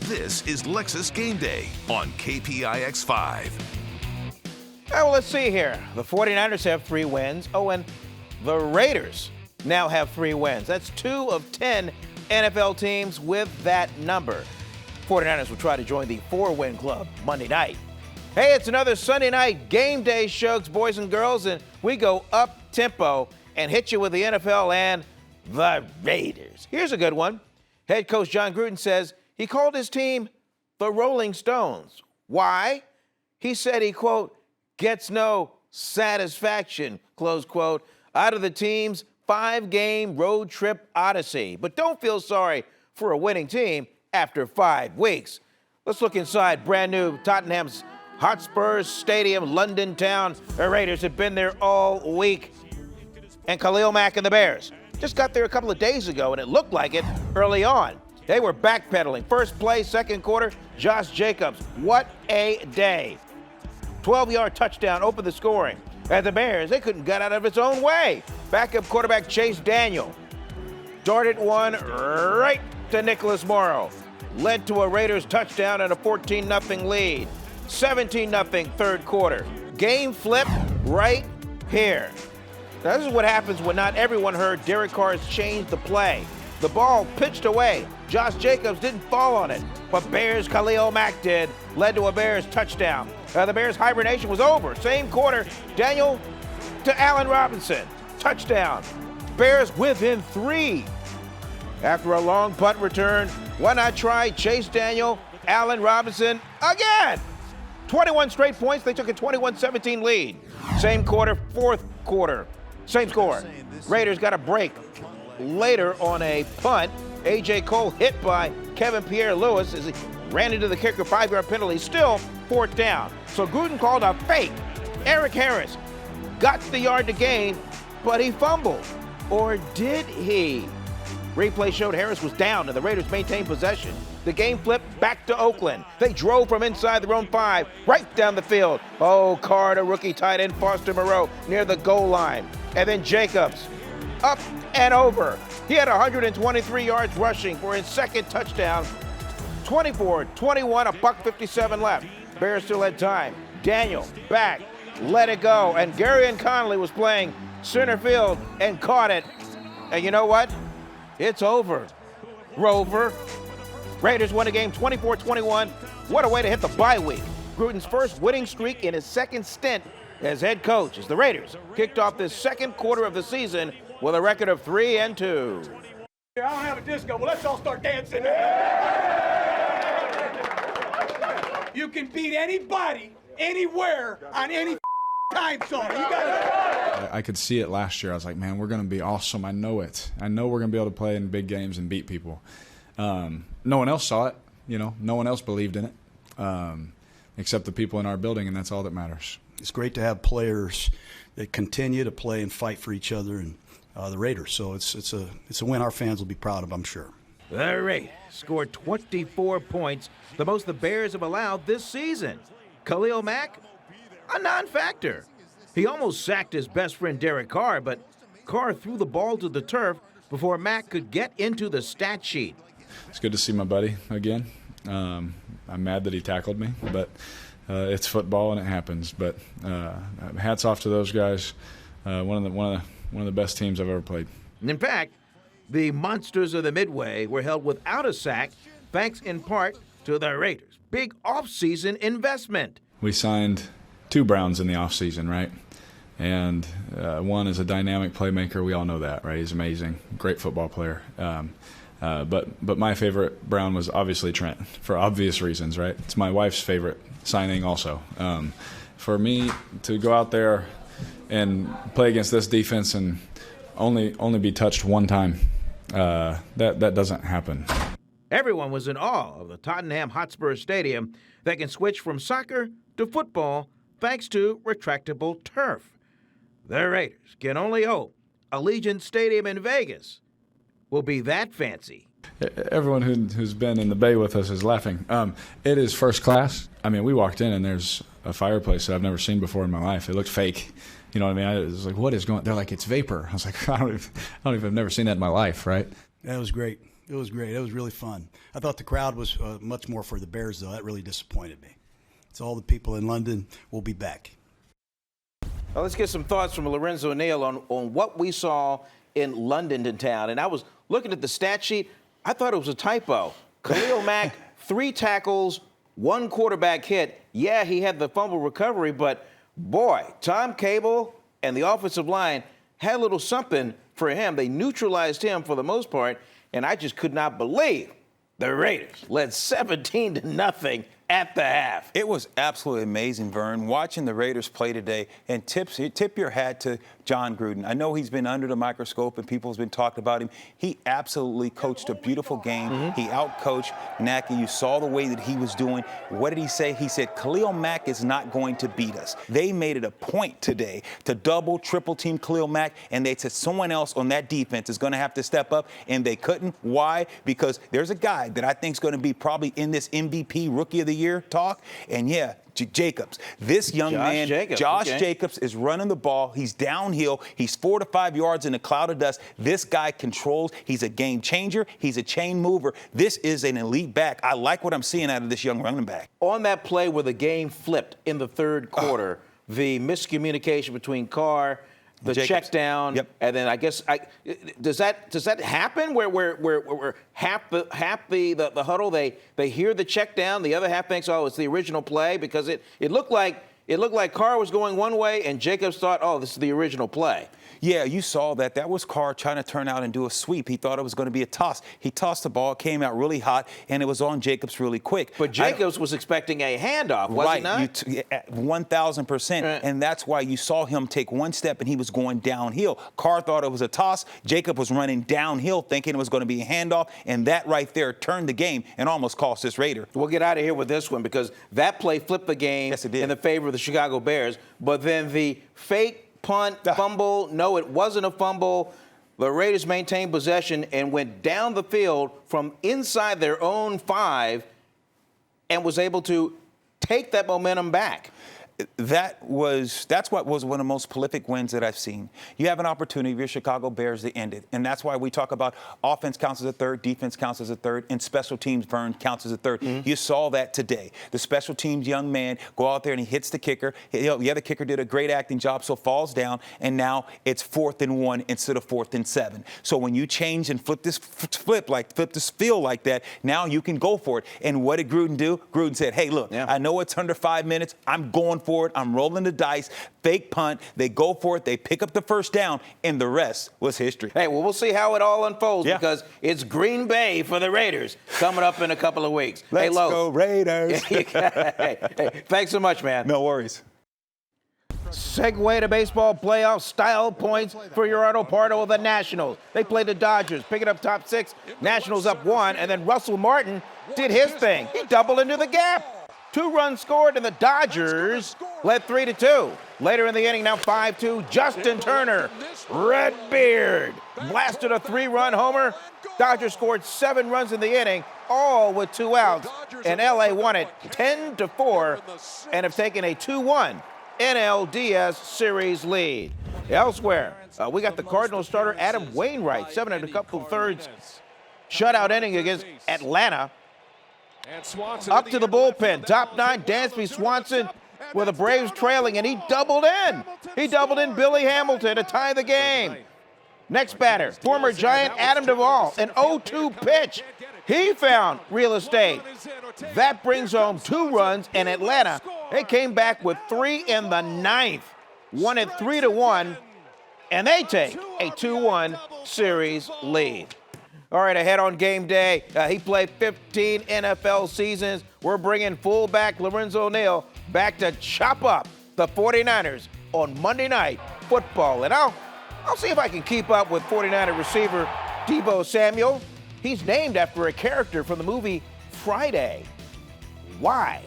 This is Lexus Game Day on KPIX 5. Well, let's see here. The 49ers have 3 wins. Oh, and the Raiders now have 3 wins. That's 2 of 10 NFL teams with that number. 49ers will try to join the 4-win club Monday night. Hey, it's another Sunday night game day show, boys and girls, and we go up-tempo and hit you with the NFL and the Raiders. Here's a good one. Head coach John Gruden says he called his team the Rolling Stones. Why? He said he, quote, gets no satisfaction, close quote, out of the team's 5-game road trip odyssey. But don't feel sorry for a winning team after 5 weeks. Let's look inside brand new Tottenham's Hotspur Stadium, London town. The Raiders have been there all week. And Khalil Mack and the Bears just got there a couple of days ago, and it looked like it early on. They were backpedaling. First play, second quarter, Josh Jacobs. What a day. 12-yard touchdown opened the scoring. And the Bears, they couldn't get out of its own way. Backup quarterback Chase Daniel darted one right to Nicholas Morrow. Led to a Raiders touchdown and a 14-0 lead. 17-0 third quarter. Game flip right here. Now, this is what happens when not everyone heard Derek Carr's change the play. The ball pitched away. Josh Jacobs didn't fall on it, but Bears' Khalil Mack did. Led to a Bears touchdown. The Bears' hibernation was over. Same quarter, Daniel to Allen Robinson. Touchdown. Bears within 3. After a long punt return, why not try Chase Daniel, Allen Robinson again? 21 straight points. They took a 21-17 lead. Same quarter, fourth quarter. Same score. Raiders got a break. Later on a punt, A.J. Cole hit by Kevin Pierre-Louis as he ran into the kicker, 5-yard penalty. Still fourth down. So Gruden called a fake. Eric Harris got the yard to gain, but he fumbled. Or did he? Replay showed Harris was down and the Raiders maintained possession. The game flipped back to Oakland. They drove from inside their own 5, right down the field. Oh, Carr to rookie tight end Foster Moreau near the goal line. And then Jacobs, up and over. He had 123 yards rushing for his second touchdown. 24-21, $1:57 left. Bears still had time. Daniel back, let it go. And Gary and Conley was playing center field and caught it. And you know what? It's over. Rover. Raiders won the game 24-21. What a way to hit the bye week. Gruden's first winning streak in his second stint as head coach as the Raiders kicked off this second quarter of the season with a record of 3-2. I don't have a disco, but let's all start dancing. You can beat anybody, anywhere, on any time zone. You got I could see it last year. I was like, man, we're going to be awesome. I know it. I know we're going to be able to play in big games and beat people. No one else saw it. No one else believed in it except the people in our building, and that's all that matters. It's great to have players that continue to play and fight for each other and the Raiders. So it's a win our fans will be proud of, I'm sure. The Raiders scored 24 points, the most the Bears have allowed this season. Khalil Mack, a non-factor. He almost sacked his best friend Derek Carr, but Carr threw the ball to the turf before Mack could get into the stat sheet. It's good to see my buddy again. I'm mad that he tackled me, but it's football and it happens. But hats off to those guys. One of the best teams I've ever played. In fact, the Monsters of the Midway were held without a sack, thanks in part to the Raiders' big offseason investment. We signed 2 Browns in the offseason, right? And one is a dynamic playmaker. We all know that, right? He's amazing, great football player. But my favorite Brown was obviously Trent, for obvious reasons, right? It's my wife's favorite signing also. For me to go out there and play against this defense and only be touched one time, that doesn't happen. Everyone was in awe of the Tottenham Hotspur Stadium that can switch from soccer to football thanks to retractable turf. The Raiders can only hope Allegiant Stadium in Vegas will be that fancy. Everyone who's been in the Bay with us is laughing. It is first class. I mean, we walked in and there's a fireplace that I've never seen before in my life. It looked fake. You know what I mean? I was like, what is going on? They're like, it's vapor. I was like, I've never seen that in my life, right? That was great. It was great. It was really fun. I thought the crowd was much more for the Bears, though. That really disappointed me. So all the people in London will be back. Well, let's get some thoughts from Lorenzo Neal on what we saw in London town. And I was looking at the stat sheet. I thought it was a typo. Khalil Mack, 3 tackles, 1 quarterback hit. Yeah, he had the fumble recovery, but boy, Tom Cable and the offensive line had a little something for him. They neutralized him for the most part, and I just could not believe the Raiders led 17-0 at the half. It was absolutely amazing, Vern, watching the Raiders play today. And tip your hat to John Gruden. I know he's been under the microscope and people have been talking about him. He absolutely coached a beautiful game. He outcoached Nagy. You saw the way that he was doing. What did he say? He said, Khalil Mack is not going to beat us. They made it a point today to double, triple team Khalil Mack, and they said someone else on that defense is going to have to step up, and they couldn't. Why? Because there's a guy that I think is going to be probably in this MVP Rookie of the Year talk, and yeah, Jacobs. This young man, Josh Jacobs, is running the ball. He's downhill. He's 4 to 5 yards in a cloud of dust. This guy controls. He's a game changer. He's a chain mover. This is an elite back. I like what I'm seeing out of this young running back. On that play where the game flipped in the third quarter, the miscommunication between Carr, the check down, and then I guess does that happen where half the huddle they hear the check down, the other half thinks, oh, it's the original play, because it looked like Carr was going one way and Jacobs thought, oh, this is the original play. Yeah, you saw that. That was Carr trying to turn out and do a sweep. He thought it was going to be a toss. He tossed the ball, it came out really hot, and it was on Jacobs really quick. But Jacobs was expecting a handoff, was he not? 1,000%. And that's why you saw him take one step and he was going downhill. Carr thought it was a toss. Jacob was running downhill thinking it was going to be a handoff, and that right there turned the game and almost cost this Raider. We'll get out of here with this one because that play flipped the game in the favor of the Chicago Bears. But then the fake punt, fumble, no, it wasn't a fumble. The Raiders maintained possession and went down the field from inside their own 5 and was able to take that momentum back. That's what was one of the most prolific wins that I've seen. You have an opportunity for your Chicago Bears to end it. And that's why we talk about offense counts as a third, defense counts as a third, and special teams, Vern, counts as a third. You saw that today. The special teams young man go out there and he hits the kicker. The other kicker did a great acting job, so falls down, and now it's 4th and 1 instead of 4th and 7. So when you change and flip this field like that, now you can go for it. And what did Gruden do? Gruden said, hey, look, I know it's under 5 minutes. I'm going for it. I'm rolling the dice. Fake punt. They go for it. They pick up the first down, and the rest was history. Hey, well, we'll see how it all unfolds because it's Green Bay for the Raiders coming up in a couple of weeks. Let's go Raiders. Hey, thanks so much, man. No worries. Segue to baseball playoff style points for Gerardo Pardo of the Nationals. They played the Dodgers, picking up top 6. Nationals up 1, and then Russell Martin did his thing. He doubled into the gap. 2 runs scored, and the Dodgers led 3-2. Later in the inning, now 5-2, Justin Turner, Redbeard, blasted a 3-run homer. Dodgers scored 7 runs in the inning, all with 2 outs, and LA won it 10-4 and have taken a 2-1 NLDS series lead. Elsewhere, we got the Cardinals starter Adam Wainwright, 7 1/2 shutout inning against Atlanta. Up to the bullpen, top 9, Dansby Swanson with the Braves trailing, and he doubled in. He doubled in Billy Hamilton to tie the game. Next batter, former Giant Adam Duvall, an 0-2 pitch. He found real estate. That brings home 2 runs, and Atlanta, they came back with 3 in the 9th, won it 3-1, and they take a 2-1 series lead. All right, ahead on game day, he played 15 NFL seasons. We're bringing fullback Lorenzo Neal back to chop up the 49ers on Monday Night Football. And I'll see if I can keep up with 49er receiver Deebo Samuel. He's named after a character from the movie Friday. Why?